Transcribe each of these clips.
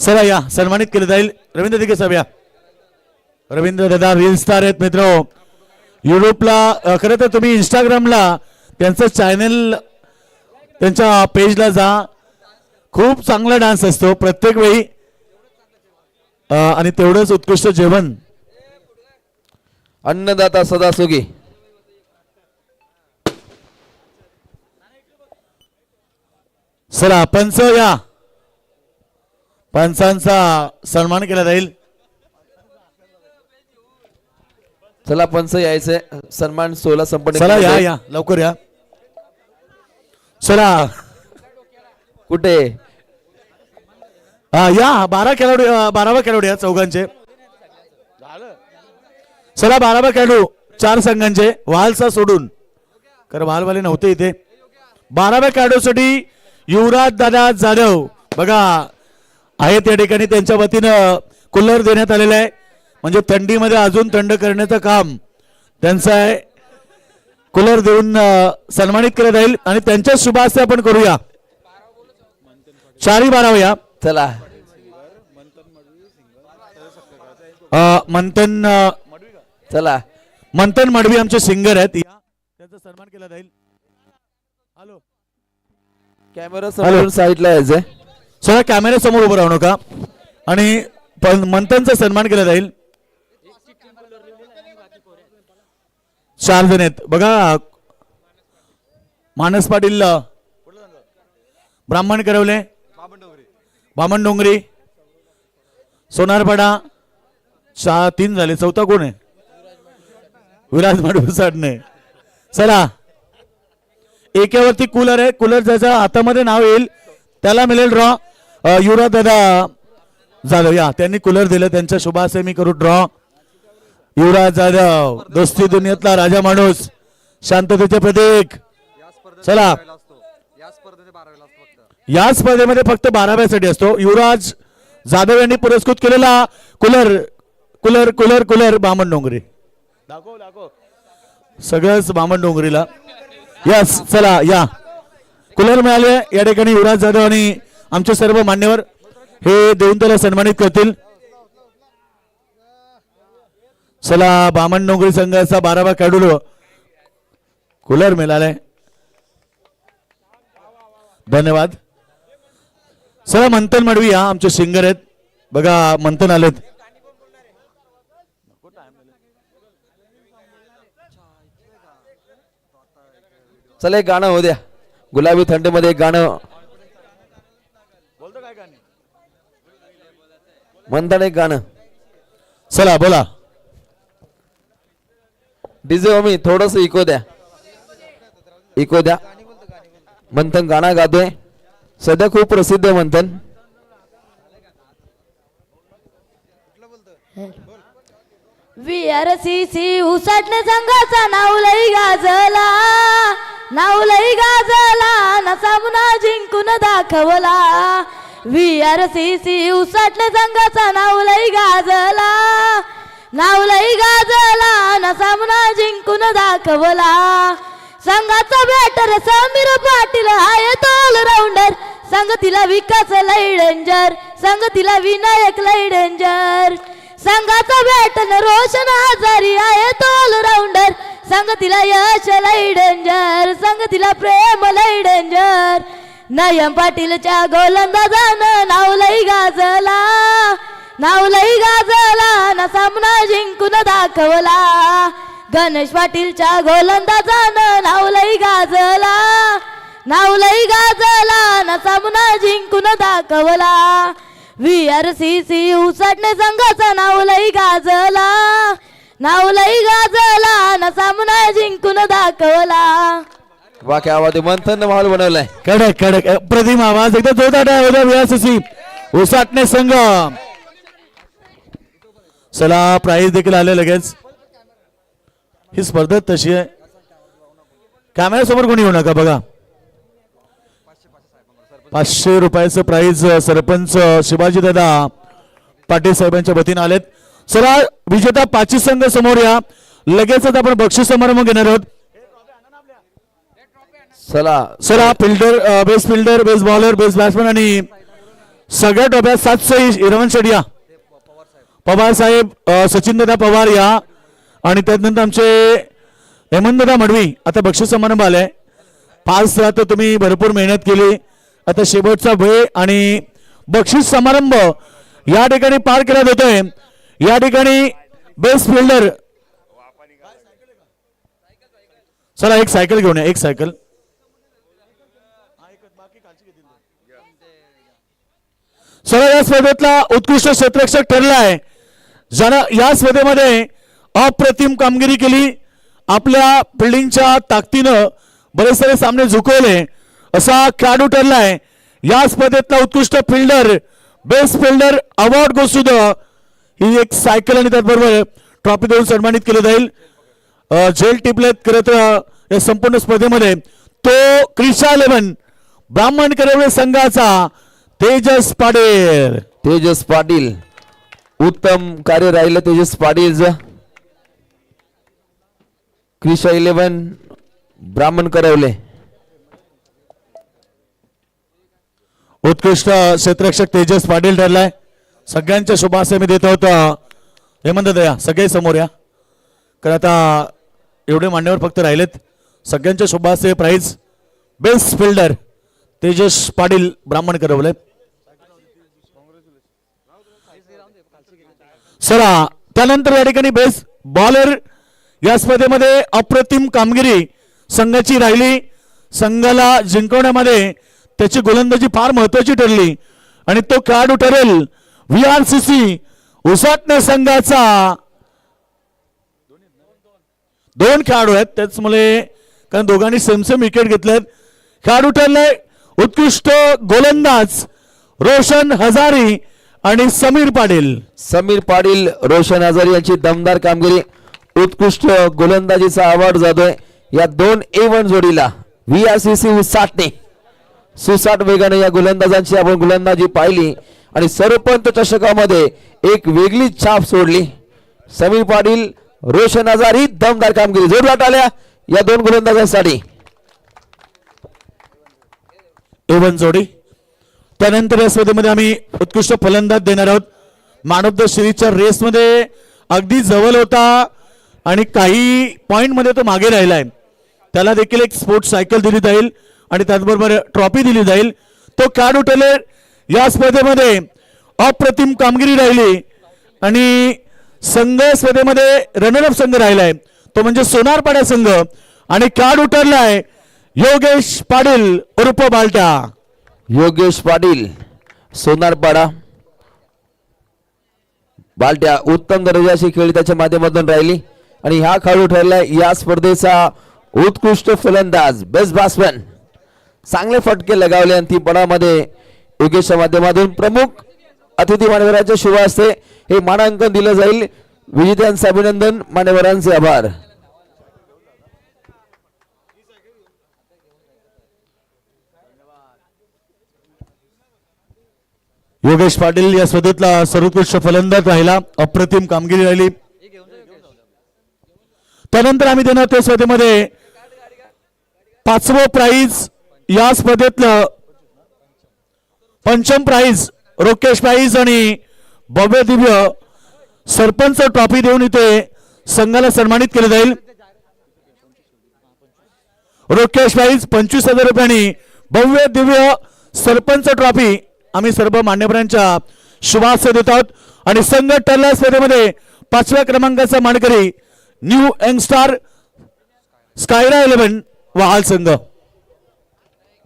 चला या सन्मानित केलं जाईल रवींद्र दिगे साहेब या. रवींद्र दादा रील स्टार आहेत मित्र. युट्यूबला खरं तर तुम्ही इंस्टाग्रामला त्यांचं चॅनल त्यांच्या पेजला जा. खूप चांगला डान्स असतो प्रत्येक वेळी आणि तेवढंच उत्कृष्ट जेवण. अन्नदाता सदा सुखी. चला पंच या. पंचांचा सन्मान केला जाईल. चला पंच यायचंय सन्मान सोहळा संपन्न. चला या या लवकर या. चला कुठे या 12 खेळाडू 12वा खेळाडू या चौघांचे. चला 12वा खेळाडू 4 संघांचे वालसा सोडून कारण वालवाले नव्हते इथे. 12व्या खेळाडूसाठी युवराज दादा जाधव बघा आहेत या ठिकाणी. त्यांच्या वतीनं कूलर देण्यात आलेला आहे म्हणजे थंडीमध्ये अजून थंड करण्याचं काम त्यांचं आहे. कूलर देऊन सन्मानित केलं जाईल आणि त्यांच्या शुभ हस्ते आपण करूया. 4ही 12 या. चला मंथन चला मंथन मडवी आमचे सिंगर आहेत या. त्यांचा सन्मान केला जाईल. हॅलो कॅमेरा समोरून साईडला यायचंय. सगळ्या कॅमेरा समोर उभं राहू नका आणि मंथनचा सन्मान केला जाईल. 4 जण आहेत बघा. मानस पाटील ब्राह्मण करवले बामण डोंगरी सोनारपाडा 3 झाले. 4था कोण आहे? विराज माडुसाडणे. चला एकावरती कूलर आहे. कूलर ज्याच्या हातामध्ये नाव येईल त्याला मिळेल ड्रॉ. युवराज दादा जाधव या त्यांनी कूलर दिलं त्यांच्या शुभाशय मी करू ड्रॉ. युवराज जाधव दोस्ती दुनियेतला राजा माणूस शांततेचे प्रतीक. चला या स्पर्धेमध्ये फक्त 12व्यासाठी असतो. युवराज जाधव यांनी पुरस्कृत केलेला कूलर कूलर कूलर कूलर बामण डोंगरी सगळंच बामण डोंगरीला. यस चला या कूलर मिळाले या ठिकाणी. युवराज जाधव आणि आमचे सर्व मान्यवर हे देऊन त्याला सन्मानित करतील. चला बामण डोंगरी संघाचा 12वा खेळाडू कूलर मिळालाय. धन्यवाद. चला मंथन मडवी या आमचे सिंगर आहेत बघा. मंथन आलेत. चला एक गाणं होऊ द्या. गुलाबी थंडीमध्ये एक गाणं मंथन एक गाणं. चला बोला. डीजे मी थोडस इको द्या. इको द्या. मंथन गाणं गातोय सध्या खूप प्रसिद्ध आहे मंथन. VRCC उसाटणे संघाचा नाव लई गाजला नसामुना जिंकून दाखवला. VRCC उसाटणे संघाचा नाव लई गाजला नसामुना जिंकून दाखवला. संघाचा बॅटर समीर पाटील आहे तो ऑलराऊंडर. संगतीला विकास लई डेंजर संगतीला विनायक लई डेंजर. संघाचा बॅटन रोशन हजारी आहे तो ऑलराऊंडर. संगतीला यश लई डेंजर संगतीला प्रेम लई डेंजर. नयन पाटीलच्या गोलंदाजानं नाव लई गाजला नसामना जिंकून दाखवला. गणेश पाटीलच्या गोलंदाजानं नाव लई गाजला नसामना जिंकून दाखवला. VRCC उसाटणे संघाचा नाव लई गाजला नसामना जिंकून दाखवला. बाकी आवाज मंथन माहोल बनवलाय. कडक कडक प्रतिम आवाज एकदा जोरदार आहे. VRCC उसाटणे संघ. चला प्राइज देखील आले लगेच. ही स्पर्धा तशी आहे. कॅमेरा समोर कोणी येऊ नका बघा. 500 रुपयाचं प्राइज सरपंच शिवाजी दादा पाटील साहेबांच्या वतीने आलेत. चला विजेता 5 संघ समोर या. लगेचच आपण बक्षीस समारंभ घेणार आहोत. चला चला fielder best fielder best bowler best batsman आणि सगळ्या टोप्यात 700 हिरवण शेडिया पवार साहेब, सचिनदादा पवार या आणि त्यानंतर आमचे हेमंतदादा मडवी. आता बक्षीस समारंभ आलाय. 5 तर तुम्ही भरपूर मेहनत केली. आता शेवटचा भय आणि बक्षीस समारंभ या ठिकाणी पार केला जातोय. या ठिकाणी बेस्ट फिल्डर, चला एक सायकल घेऊन या, एक सायकल. चला या स्पर्धेतला उत्कृष्ट क्षेत्ररक्षक ठरलाय ज्यानं या स्पर्धेमध्ये अप्रतिम कामगिरी केली. आपल्या फिल्डिंगच्या ताकदीनं बरेच सारे सामने झुकवले असा खेळाडू ठरलाय. या स्पर्धेतला उत्कृष्ट फिल्डर, बेस्ट फिल्डर अवॉर्ड गोष्ट ही एक सायकल आणि त्याचबरोबर ट्रॉफी देऊन सन्मानित केलं जाईल. झेल टिपलेत करत या संपूर्ण स्पर्धेमध्ये तो क्रिशा 11 ब्राह्मण करवळे संघाचा तेजस पाटील. तेजस पाटील उत्तम कार्य राहिलं. तेजस पाटील क्रिशा 11 ब्राह्मण करवले. उत्कृष्ट क्षेत्ररक्षक तेजस पाटील ठरलाय. सगळ्यांच्या शुभाशय मी देत होतो. हेमंत दया सगळे समोर या, कारण आता एवढे मान्यवर फक्त राहिलेत. सगळ्यांच्या शुभाशय prize best fielder Tejas Patil ब्राह्मण करवले. सरा त्यानंतर या ठिकाणी बेस्ट बॉलर या स्पर्धेमध्ये अप्रतिम कामगिरी संघाची राहिली. संघाला जिंकवण्यामध्ये त्याची गोलंदाजी फार महत्वाची ठरली आणि तो खेळाडू ठरेल VRCC उसाटणे संघाचा. 2 खेळाडू आहेत त्याचमुळे, कारण दोघांनी सेम विकेट घेतलेत. खेळाडू ठरलाय उत्कृष्ट गोलंदाज रोशन हजारी आणि समीर पाटील. समीर पाटील, रोशन हजारी यांची दमदार कामगिरी. उत्कृष्ट गोलंदाजीचा अवॉर्ड जातोय या 2 A1 जोडीला. VRCC उसाटणे सुसाट वेगाने या गोलंदाजांची आपण गोलंदाजी पाहिली आणि सरपंच चषकामध्ये एक वेगळी छाप सोडली. समीर पाटील, रोशन हजारी दमदार कामगिरी. जोरदार टाळ्या या 2 गोलंदाजांसाठी. A1 जोडी. त्यानंतर या स्पर्धेमध्ये आम्ही उत्कृष्ट फलंदाज देणार आहोत. मॅन ऑफ द सिरीजच्या रेसमध्ये अगदी जवळ होता आणि काही पॉइंट मध्ये तो मागे राहिलाय. त्याला देखील एक स्पोर्ट्स सायकल दिली जाईल आणि त्याचबरोबर ट्रॉफी दिली जाईल. तो खेळाडू ठरले या स्पर्धेमध्ये अप्रतिम कामगिरी राहिली आणि संघ स्पर्धेमध्ये रनरअप संघ राहिलाय तो म्हणजे सोनारपाडा संघ आणि खेळाडू ठरलाय योगेश पाटील उर्फ बालट्या. योगेश पाटील सोनारपाडा बालट्या उत्तम दर्जाची खेळी त्याच्या माध्यमातून राहिली आणि हा खेळाडू ठरलाय या स्पर्धेचा उत्कृष्ट फलंदाज, बेस्ट बॅट्समॅन. चांगले फटके लगावले आणि ती पडामध्ये योगेशच्या माध्यमातून प्रमुख अतिथी मान्यवरांच्या शुभ हस्ते हे मानांकन दिलं जाईल. विजेत्यांचे अभिनंदन, मान्यवरांचे आभार. योगेश पाटील या स्पर्धेतला सर्वोत्कृष्ट फलंदाज राहिला. अप्रतिम कामगिरी राहिली. त्यानंतर आम्ही देणार त्या स्पर्धेमध्ये 5वं प्राइज या स्पर्धेतलं पंचम प्राइज रोकेश प्राइज आणि भव्य दिव्य सरपंच ट्रॉफी देऊन इथे संघाला सन्मानित केले जाईल. रोकेश प्राइज 25,000 रुपयांनी भव्य दिव्य सरपंच ट्रॉफी आम्ही सर्व मान्यवरांच्या शुभाशय देत आहोत. आणि संघ ठरल्या स्पर्धेमध्ये 5व्या क्रमांकाचा मानकरी न्यू यंगस्टार स्कायरा 11 वहाल संघ.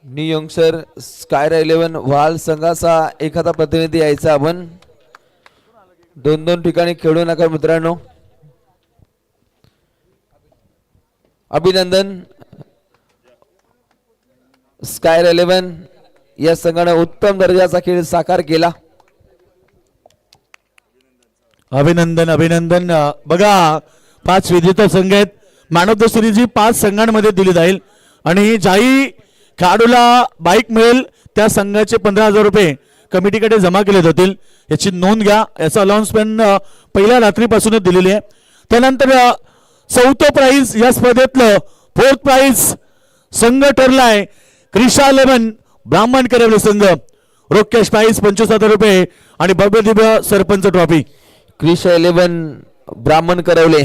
न्यू यंगस्टर स्कायरा 11 वाल संघाचा एखादा प्रतिनिधी यायचा. आपण 2-2 ठिकाणी खेळू नका मित्रांनो. अभिनंदन. स्कायरा 11 या संघाने उत्तम दर्जाचा खेळ साकार केला. अभिनंदन अभिनंदन. बघा 5 विजेता संघ आहेत. मॅन ऑफ द सिरीज ही 5 संघांमध्ये दिली जाईल आणि ज्याही खेळाडूला बाईक मिळेल त्या संघाचे 15,000 रुपये कमिटीकडे जमा केले जातील. याची नोंद घ्या. याचा अनाउन्समेंट पहिल्या रात्रीपासूनच दिलेली आहे. त्यानंतर 4थं प्राइज या स्पर्धेतलं 4th प्राइज संघ ठरलाय क्रिशा 11 ब्राह्मण करवले संघ. रोख कॅश प्राइस 25,000 रुपये आणि भव्य दिव्य सरपंच ट्रॉफी. क्रिश 11 ब्राह्मण करवले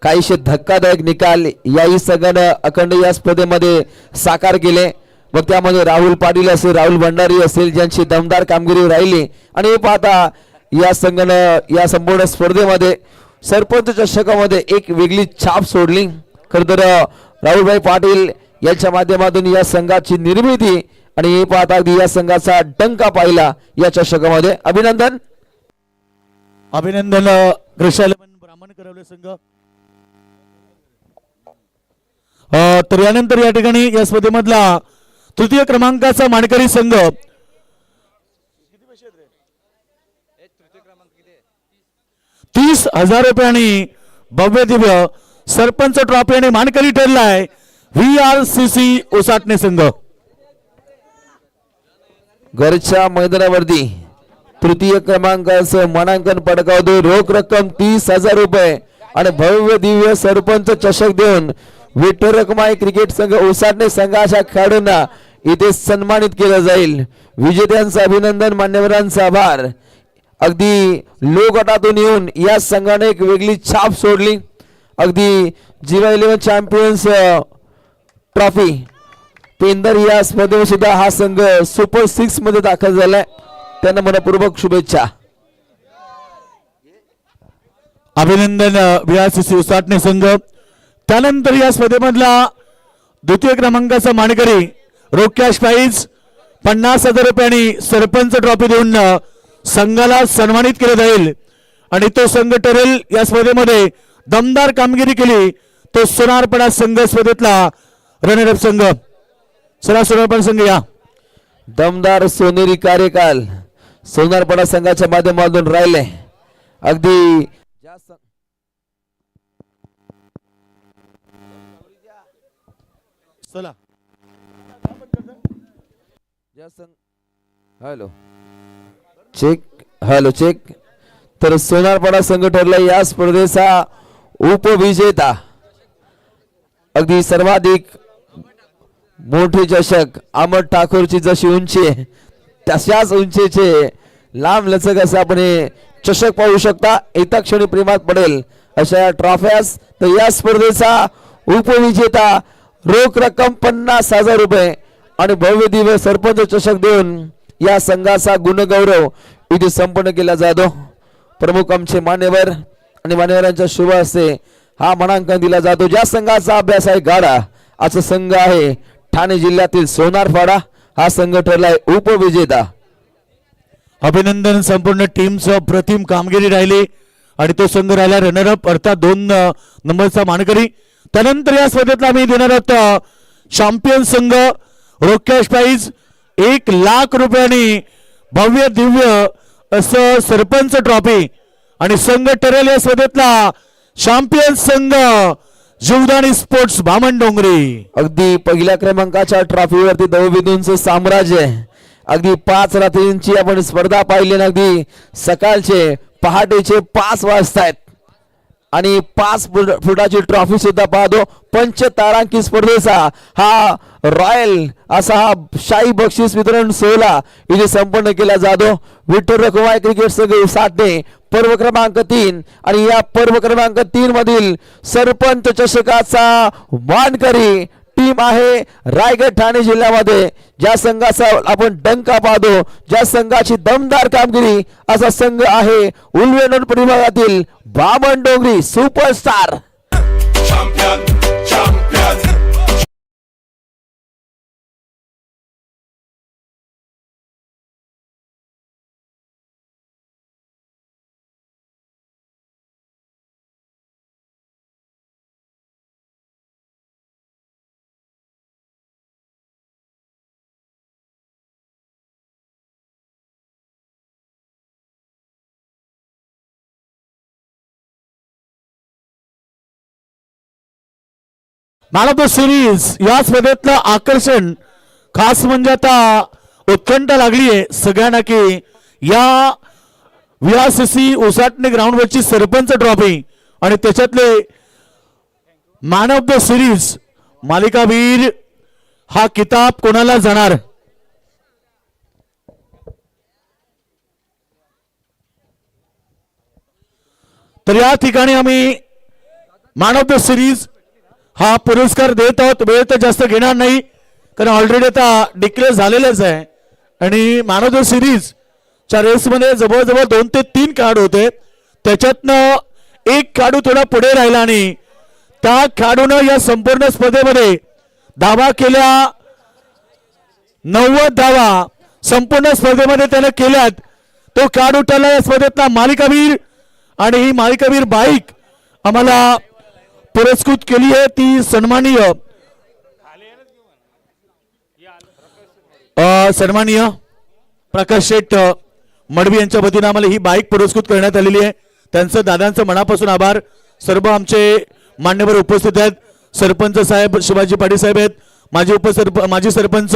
काहीशे धक्कादायक निकाल याही संघानं अखंड या स्पर्धेमध्ये साकार केले. मग त्यामध्ये राहुल पाटील असेल, राहुल भंडारी असेल, ज्यांची दमदार कामगिरी राहिली. आणि हे पाहता या संघानं या संपूर्ण स्पर्धेमध्ये सरपंच चषकामध्ये एक वेगळी छाप सोडली. खरं तर राहुलभाई पाटील यांच्या माध्यमातून या संघाची निर्मिती आणि हे पाहता अगदी या संघाचा डंका पाहिला या चषकामध्ये. अभिनंदन. अभिनंदन क्रिश 11 ब्राह्मण करवले संघ. तर यानंतर या ठिकाणी या स्पर्धेमधला तृतीय क्रमांकाचा मानकरी संघ 30,000 रुपयांनी भव्य दिव्य सरपंच ट्रॉफी आणि मानकरी ठरलाय VRCC उसाटणे संघ. घरच्या मैदानावरती तृतीय क्रमांकाचं मानांकन पटकावतो. रोख रक्कम 30,000 रुपये आणि भव्य दिव्य सरपंच चषक देऊन विठ्ठल रखुमाई क्रिकेट संघ उसाटणे संघाच्या खेळाडूंना इथे सन्मानित केलं जाईल. विजेत्यांचं अभिनंदन, मान्यवरांचा आभार. अगदी लो गटातून येऊन या संघाने एक वेगळी छाप सोडली. अगदी जीवा 11 चॅम्पियन्स ट्रॉफी पेंदर या स्पर्धेवर सुद्धा हा संघ सुपर 6 मध्ये दाखल झालाय. त्यांना मनपूर्वक शुभेच्छा. अभिनंदन VRCC उसाटणे संघ. त्यानंतर या स्पर्धेमधला द्वितीय क्रमांकाचा मानकरी रोख कॅश प्राइज 50,000 रुपयांनी सरपंच ट्रॉफी देऊन संघाला सन्मानित केलं जाईल. आणि तो संघ ठरेल या स्पर्धेमध्ये दमदार कामगिरी केली तो सोनारपडा संघ स्पर्धेतला रनरअप संघ. चला सोनारपडा संघ या. दमदार सोनेरी कार्यकाल सोनारपडा संघाच्या माध्यमातून राहिले. अगदी चला हॅलो चेक. Hello check. तर सोनारपडा संघ ठरला या स्पर्धेचा उपविजेता. अगदी सर्वाधिक मोठे चषक अमर ठाकूरची जशी उंची आहे तशाच उंचीचे लांब लचक असं आपण हे चषक पाहू शकता. एका क्षणी प्रेमात पडेल अशा ट्रॉफ्यास. तर या स्पर्धेचा उपविजेता रोख रक्कम 50,000 रुपये आणि भव्य दिव्य सरपंच चषक देऊन या संघाचा गुणगौरव इथे संपन्न केला जातो. प्रमुख आमचे मान्यवर आणि मान्यवरांच्या शुभ हस्ते हा मानांकन दिला जातो. ज्या संघाचा अभ्यास आहे गाडा असा संघ आहे ठाणे जिल्ह्यातील सोनारपाडा. हा संघ ठरलाय उपविजेता. अभिनंदन. संपूर्ण टीमचं प्रतिम कामगिरी राहिली आणि तो संघ राहिला रनरअप अर्थात 2 नंबरचा मानकरी. त्यानंतर या स्पर्धेतला आम्ही देणार आहोत चॅम्पियन संघ रोख कॅश प्राइज 1,00,000 रुपयांनी भव्य दिव्य असं सरपंच ट्रॉफी आणि संघ ठरेल या स्पर्धेतला चॅम्पियन संघ जीवदानी स्पोर्ट्स भामणडोंगरी. अगदी पहिल्या क्रमांकाच्या ट्रॉफीवरती दवबिंदूंचं साम्राज्य. अगदी 5 रात्रींची आपण स्पर्धा पाहिली. अगदी सकाळचे पहाटेचे 5 वाजतायत आणि 5 फुटाची ट्रॉफी सुद्धा पाहतो. पंचतारांकित स्पर्धेचा हा रॉयल असा हा शाही बक्षीस वितरण सोहळा इथे संपन्न केला जातो. विठ्ठल रखुमाई क्रिकेट संघ उसाटणे पर्व क्रमांक 3 आणि या पर्व क्रमांक 3 मधील सरपंच चषकाचा मानकरी टीम आहे रायगड ठाणे जिल्ह्यामध्ये. ज्या संघाचा आपण डंका पाहतो, ज्या संघाची दमदार कामगिरी असा संघ आहे उल्वेनोन परिभागातील Bhamandongri superstar. Man of the series या स्पर्धेतलं आकर्षण खास म्हणजे आता उत्कंठ लागली आहे सगळ्यांना की या VRCC उसाटणे ग्राउंडवरची सरपंच ट्रॉफी आणि त्याच्यातले मॅन ऑफ द सिरीज मालिकावीर हा किताब कोणाला जाणार. तर या ठिकाणी आम्ही मॅन ऑफ द सिरीज हा पुरस्कार देत आहोत. वेळ तर जास्त घेणार नाही कारण ऑलरेडी आता डिक्लेअर झालेलंच आहे आणि मॅन ऑफ द सिरीज च्या रेसमध्ये जवळजवळ 2 ते 3 खेळाडू होते. त्याच्यातनं एक खेळाडू थोडा पुढे राहिला आणि त्या खेळाडूनं या संपूर्ण स्पर्धेमध्ये धावा केल्या 90 धावा संपूर्ण स्पर्धेमध्ये त्याने केल्यात. तो खेळाडू ठरला या स्पर्धेतला मालिकावीर आणि ही मालिकावीर बाईक आम्हाला पुरस्कृत केली आहे ती सन्माननीय प्रकाश शेठ मडवी यांच्या वतीने आम्हाला ही बाईक पुरस्कृत करण्यात आलेली आहे. त्यांचं दादांचं मनापासून आभार. सर्व आमचे मान्यवर उपस्थित आहेत. सरपंच साहेब शिवाजी पाटील साहेब आहेत. माजी सरपंच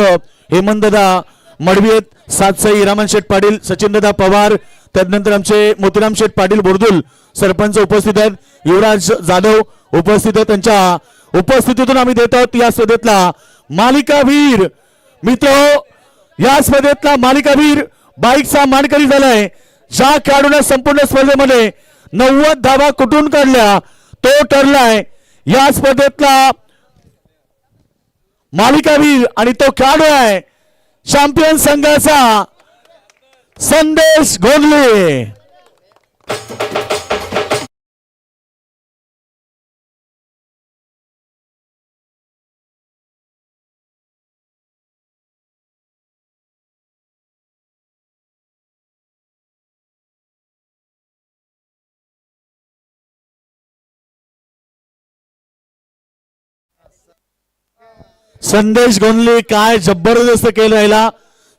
हेमंतदा मडवी आहेत. सातसाई हिरामन शेठ पाटील, सचिनदादा पवार, त्यानंतर आमचे मोतीराम शेठ पाटील बोरदुल सरपंच उपस्थित आहेत. युवराज जाधव उपस्थित आहेत. त्यांच्या उपस्थितीतून आम्ही देत आहोत या स्पर्धेतला मालिकावीर. मित्र, या स्पर्धेतला मालिकावीर बाईकचा मानकरी झालाय. ज्या खेळाडूने संपूर्ण स्पर्धेमध्ये 90 धावा कुठून काढल्या तो ठरलाय या स्पर्धेतला मालिकावीर आणि तो खेळाडू आहे चॅम्पियन संघाचा संदेश गोंधळे. संदेश गोंधळे काय जबरदस्त केलं राहिला.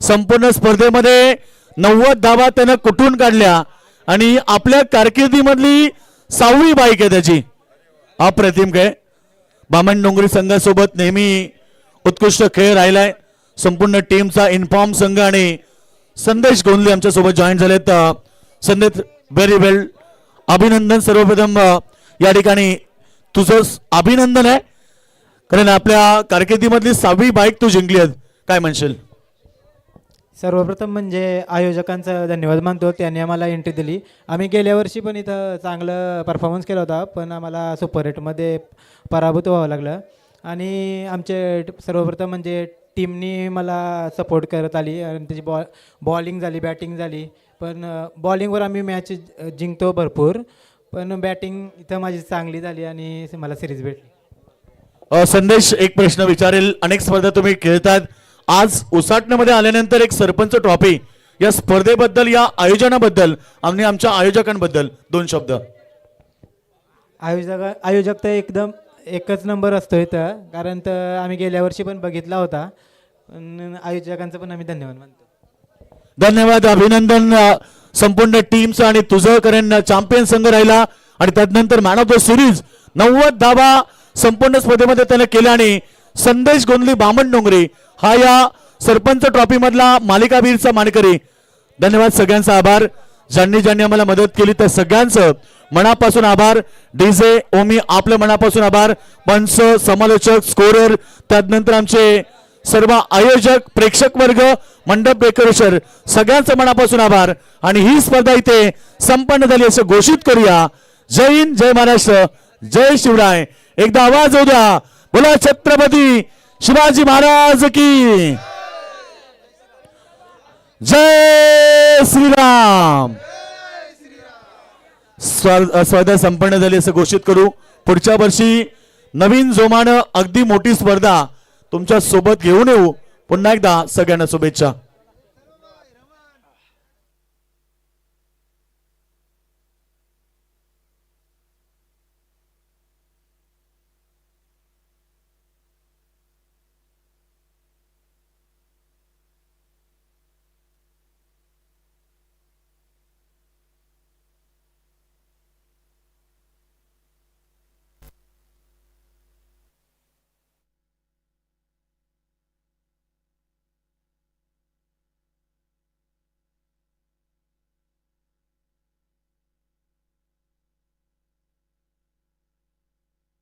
संपूर्ण स्पर्धेमध्ये 90 धावा त्यानं कुठून काढल्या आणि आपल्या कारकिर्दीमधली 6वी बाईक आहे त्याची. अप्रतिम काय. बामण डोंगरी संघासोबत नेहमी उत्कृष्ट खेळ राहिलाय. संपूर्ण टीमचा इन्फॉर्म संघ आणि संदेश गोंधळे आमच्या सोबत जॉईन झालेत. संदेश व्हेरी वेल, अभिनंदन. सर्वप्रथम या ठिकाणी तुझं अभिनंदन आहे कारण आपल्या कारकिर्दीमधली 6वी बाईक तू जिंकली आहे. काय म्हणशील? सर्वप्रथम म्हणजे आयोजकांचा धन्यवाद मानतो. त्यांनी आम्हाला एंट्री दिली. आम्ही गेल्या वर्षी पण इथं चांगलं परफॉर्मन्स केला होता पण आम्हाला सुपर एटमध्ये पराभूत व्हावं लागलं आणि आमचे सर्वप्रथम म्हणजे टीमनी मला सपोर्ट करत आली आणि त्याची बॉलिंग झाली, बॅटिंग झाली. पण बॉलिंगवर आम्ही मॅच जिंकतो भरपूर पण बॅटिंग इथं माझी चांगली झाली आणि मला सिरीज भेटली. संदेश, एक प्रश्न विचारेल. अनेक स्पर्धा तुम्ही खेळतात. आज उसाटण्यामध्ये आल्यानंतर एक सरपंच ट्रॉफी या स्पर्धेबद्दल, या आयोजनाबद्दल आणि आमच्या आयोजकांबद्दल 2 शब्द. आयोजक तर एकदम एकच नंबर असतो इथं कारण तर आम्ही गेल्या वर्षी पण बघितला होता. पण आयोजकांचं पण आम्ही धन्यवाद मानतो. धन्यवाद, अभिनंदन संपूर्ण टीमचं आणि तुझं कारण चॅम्पियन संघ राहिला आणि त्यानंतर मॅन ऑफ द सिरीज 90 धावा संपूर्ण स्पर्धेमध्ये त्याने केल्या आणि संदेश गोंधळे बामण डोंगरे हा या सरपंच ट्रॉफी मधला मालिकावीरचा मानकरी. धन्यवाद, सगळ्यांचा आभार. ज्यांनी आम्हाला मदत केली त्या सगळ्यांचं मनापासून आभार. डीजे ओमी आपलं मनापासून आभार. पंच, समालोचक, स्कोरर, त्यानंतर आमचे सर्व आयोजक, प्रेक्षक वर्ग, मंडप डेकोरेशन सगळ्यांचं मनापासून आभार. आणि ही स्पर्धा इथे संपन्न झाली असं घोषित करूया. जय हिंद, जय महाराष्ट्र, जय शिवराय. एकदा आवाज होऊ द्या. बोला छत्रपती शिवाजी महाराज की जय श्रीराम. स्पर्धा संपन्न झाली असं घोषित करू. पुढच्या वर्षी नवीन जोमानं अगदी मोठी स्पर्धा तुमच्या सोबत घेऊन येऊ. पुन्हा एकदा सगळ्यांना शुभेच्छा.